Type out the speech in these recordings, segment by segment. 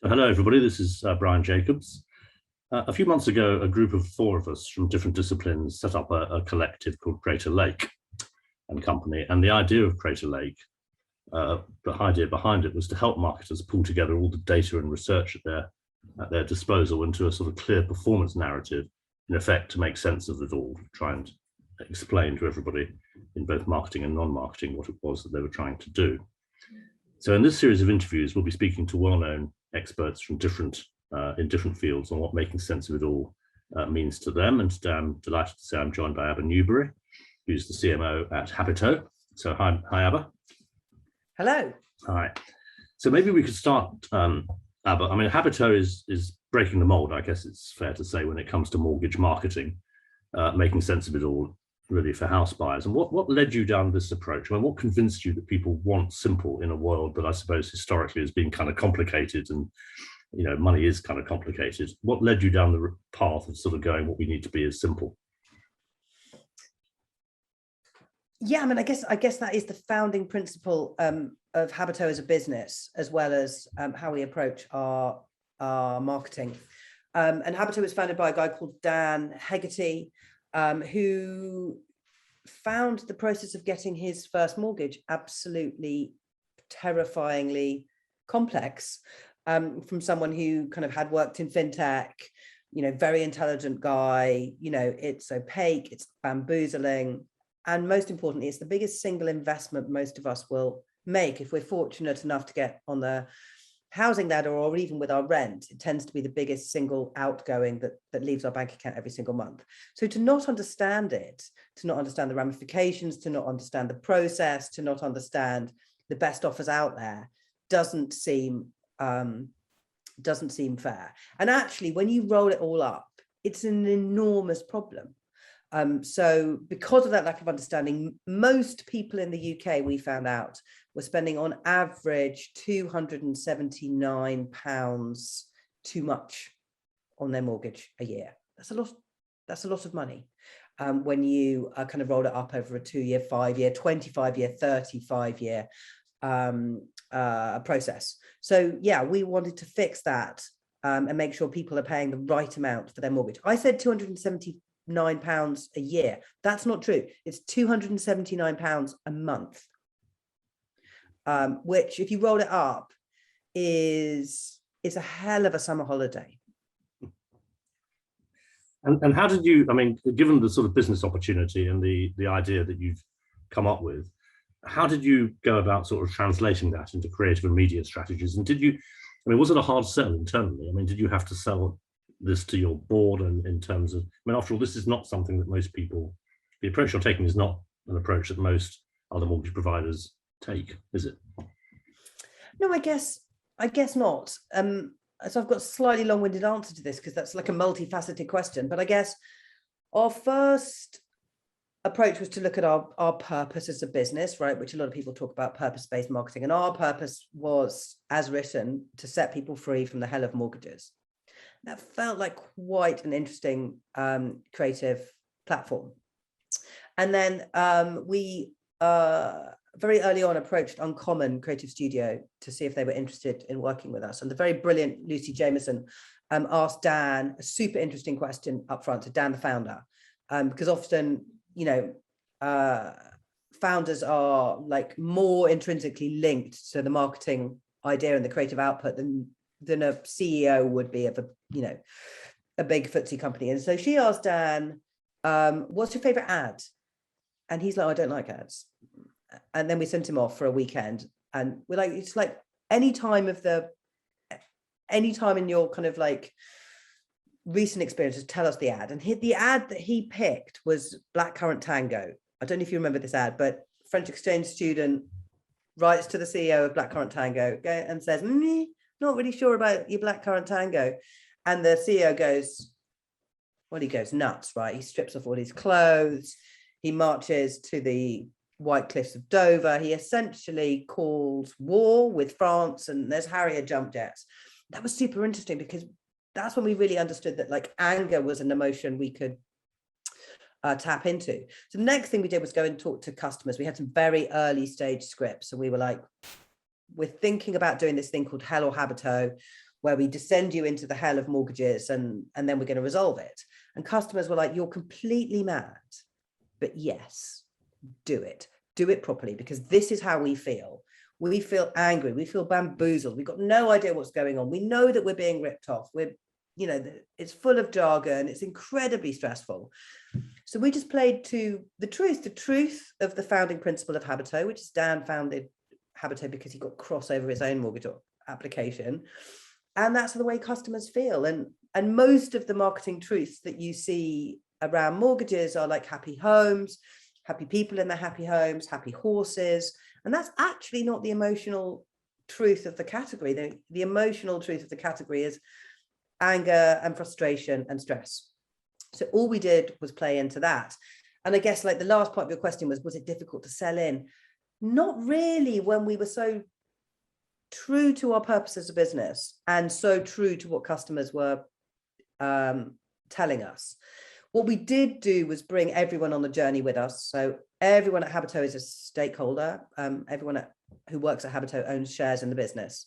So hello, everybody. This is Brian Jacobs. A few months ago, a group of four of us from different disciplines set up a collective called Crater Lake and Company. And the idea of Crater Lake, the idea behind it was to help marketers pull together all the data and research at their disposal into a sort of clear performance narrative, in effect, to make sense of it all, try and explain to everybody in both marketing and non-marketing what it was that they were trying to do. So in this series of interviews, we'll be speaking to well-known experts from different fields on what making sense of it all means to them. And today I'm delighted to say I'm joined by Abba Newbery, who's the CMO at Habito. So hi Abba. Hello. Hi. So maybe we could start, Abba. I mean, Habito is breaking the mold, I guess it's fair to say, when it comes to mortgage marketing, making sense of it all, really, for house buyers. And what led you down this approach? I mean, what convinced you that people want simple in a world that I suppose historically has been kind of complicated, and money is kind of complicated? What led you down the path of sort of going, what we need to be is simple? Yeah, I mean, I guess that is the founding principle of Habito as a business, as well as how we approach our marketing. And Habito was founded by a guy called Dan Hegarty, who found the process of getting his first mortgage absolutely terrifyingly complex, from someone who kind of had worked in fintech, very intelligent guy. It's opaque, it's bamboozling, and most importantly, it's the biggest single investment most of us will make if we're fortunate enough to get on the housing ladder, or even with our rent. It tends to be the biggest single outgoing that leaves our bank account every single month. So to not understand it, to not understand the ramifications, to not understand the process, to not understand the best offers out there, doesn't seem fair. And actually, when you roll it all up, it's an enormous problem. So because of that lack of understanding, most people in the UK, we found out, were spending on average £279 too much on their mortgage a year. That's a lot of money when you kind of roll it up over a 2-year, 5-year, 25-year, 35-year process. So yeah, we wanted to fix that and make sure people are paying the right amount for their mortgage. I said £279 a year. That's not true. It's £279 a month, which, if you roll it up, is a hell of a summer holiday. And how did you, I mean, given the sort of business opportunity and the idea that you've come up with, how did you go about sort of translating that into creative and media strategies? And was it a hard sell internally? I mean, did you have to sell this to your board, and in terms of, after all, this is not something that most people, the approach you're taking is not an approach that most other mortgage providers take, is it? No, I guess not. So I've got a slightly long-winded answer to this, because that's like a multifaceted question. But I guess our first approach was to look at our purpose as a business, right? Which a lot of people talk about, purpose-based marketing. And our purpose was, as written, to set people free from the hell of mortgages. That felt like quite an interesting creative platform. And then we very early on approached Uncommon Creative Studio to see if they were interested in working with us. And the very brilliant Lucy Jameson asked Dan a super interesting question up front, to Dan, the founder, because often, founders are like more intrinsically linked to the marketing idea and the creative output than a CEO would be of a big FTSE company. And so she asked Dan, what's your favorite ad? And he's like, I don't like ads. And then we sent him off for a weekend, and we're like, it's like any time in your kind of like recent experiences, tell us the ad. And the ad that he picked was Blackcurrant Tango. I don't know if you remember this ad, but French exchange student writes to the CEO of Blackcurrant Tango and says, not really sure about your Blackcurrant Tango. And the CEO goes, well, he goes nuts, right? He strips off all his clothes. He marches to the White Cliffs of Dover. He essentially calls war with France, and there's Harrier jump jets. That was super interesting, because that's when we really understood that like anger was an emotion we could tap into. So the next thing we did was go and talk to customers. We had some very early stage scripts, and we were like, we're thinking about doing this thing called Hell or Habito. where we descend you into the hell of mortgages and then we're going to resolve it. And customers were like, you're completely mad, but yes, do it properly, because this is how we feel. We feel angry, we feel bamboozled, we've got no idea what's going on. We know that we're being ripped off. It's full of jargon, it's incredibly stressful. So we just played to the truth of the founding principle of Habito, which is Dan founded Habito because he got cross over his own mortgage application. And that's the way customers feel. And most of the marketing truths that you see around mortgages are like happy homes, happy people in their happy homes, happy horses. And that's actually not the emotional truth of the category. The emotional truth of the category is anger and frustration and stress. So all we did was play into that. And I guess like the last part of your question was it difficult to sell in? Not really, when we were so true to our purpose as a business and so true to what customers were telling us. What we did do was bring everyone on the journey with us. So everyone at Habito is a stakeholder. Everyone who works at Habito owns shares in the business.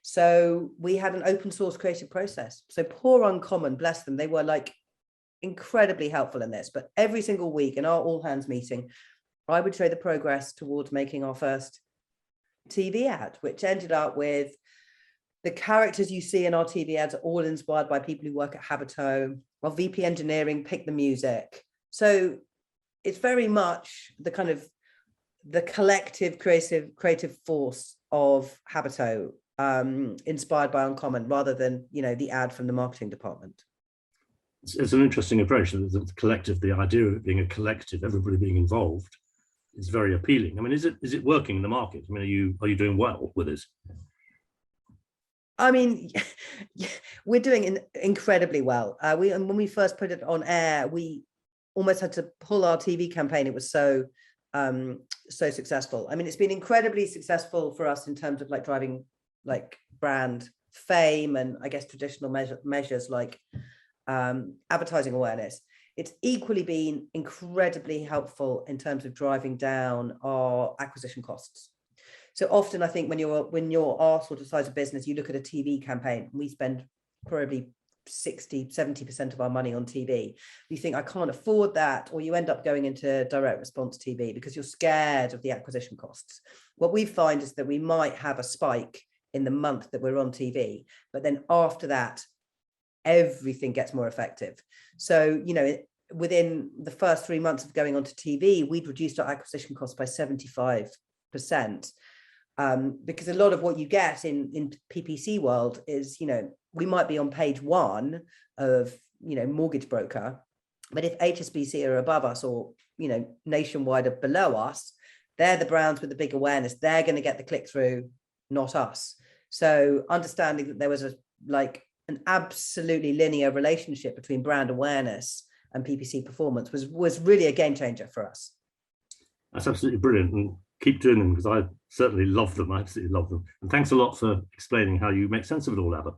So we had an open source creative process. So poor Uncommon, bless them, they were like incredibly helpful in this. But every single week in our all hands meeting, I would show the progress towards making our first TV ad, which ended up with the characters you see in our TV ads are all inspired by people who work at Habito. Our VP engineering picked the music. So it's very much the kind of the collective creative force of Habito, inspired by Uncommon, rather than, the ad from the marketing department. It's an interesting approach. The collective, the idea of it being a collective, everybody being involved, is very appealing. I mean, is it working in the market? I mean, are you doing well with this? I mean, we're doing incredibly well. When we first put it on air, we almost had to pull our TV campaign. It was so successful. I mean, it's been incredibly successful for us in terms of like driving like brand fame and I guess traditional measures like advertising awareness. It's equally been incredibly helpful in terms of driving down our acquisition costs. So often I think when you're our sort of size of business, you look at a TV campaign, we spend probably 60-70% of our money on TV. You think, I can't afford that, or you end up going into direct response TV because you're scared of the acquisition costs. What we find is that we might have a spike in the month that we're on TV, but then after that, everything gets more effective. So, within the first 3 months of going onto TV, we'd reduced our acquisition costs by 75%. Because a lot of what you get in PPC world is, we might be on page 1 of, mortgage broker, but if HSBC are above us or, Nationwide are below us, they're the brands with the big awareness. They're going to get the click through, not us. So understanding that there was an absolutely linear relationship between brand awareness and PPC performance was really a game changer for us. That's absolutely brilliant. And keep doing them, because I certainly love them. I absolutely love them. And thanks a lot for explaining how you make sense of it all, Abba.